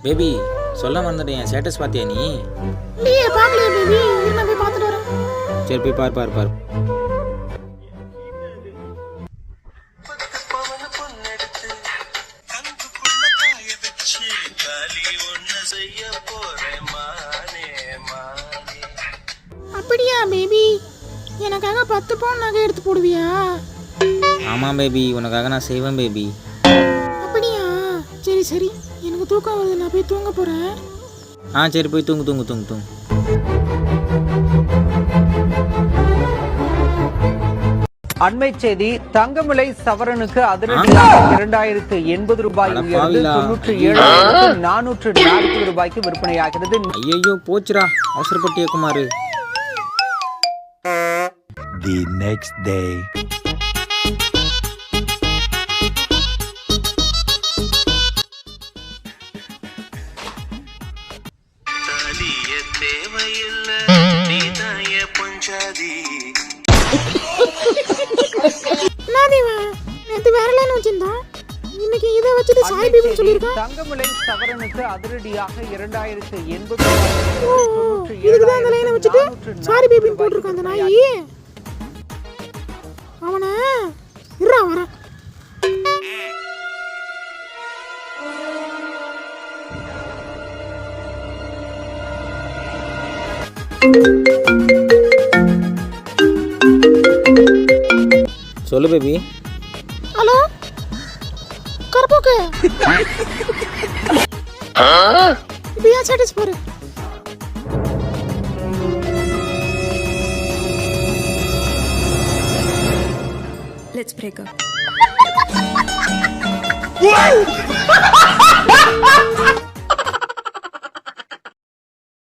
Baby சொல்ல மறந்துட்டேன், என் status பார்த்தியா நீ? இல்லையே பார்க்கலையே பேபி, இருங்க போய் பார்த்துட்டு வரேன். சரி போய் பார். அப்படியா பேபி, எனக்காக 10 பவுன் நகை எடுத்து போடுவியா? ஆமாம் பேபி, உனக்காக நான் செய்வேன் பேபி. அப்படியா, சரி எனக்கு தூக்கம் வருது, நான் போய் தூங்க போகிறேன். சரி போய் தூங்கு. அண்மை செய்தி, தங்கமுலை சவரனுக்கு அதிரடி 2080 ரூபாய் உயர்ந்து 97,440 ரூபாய்க்கு விற்பனையாகிறது. ஐயோ போச்சுரா, அவசரப்பட்டிய குமாரு. The next day. நேத்து வேற லைன் வச்சிருந்தோம், இன்னைக்கு இதை வச்சுட்டு சாய் பேபி சொல்லிருக்கா. தங்கமுலை சவரனுக்கு அதிரடியாக 2080 இதுதான் அந்த லைனை வச்சுட்டு சாரி பேபி போட்டுருக்கான் அந்த நாயி. அவனை இருடா வரேன். சொல்லு பேபி. ஹலோ கருப்போக்கு, இப்போ ஏன் ஸ்டேட்டஸ் பாரு. Let's break up.